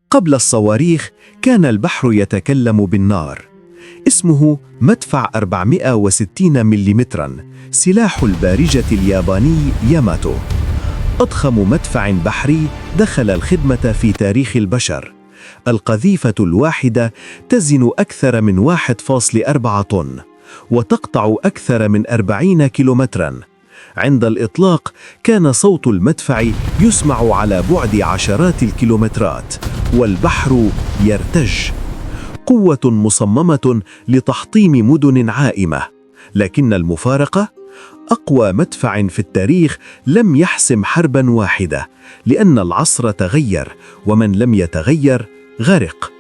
قبل الصواريخ كان البحر يتكلم بالنار. اسمه مدفع 460 مليمتراً، سلاح البارجة الياباني ياماتو. أضخم مدفع بحري دخل الخدمة في تاريخ البشر. القذيفة الواحدة تزن أكثر من 1.4 طن، وتقطع أكثر من 40 كيلومتراً. عند الإطلاق كان صوت المدفع يسمع على بعد عشرات الكيلومترات، والبحر يرتج. قوة مصممة لتحطيم مدن عائمة. لكن المفارقة، أقوى مدفع في التاريخ لم يحسم حرباً واحدة، لأن العصر تغير، ومن لم يتغير غرق.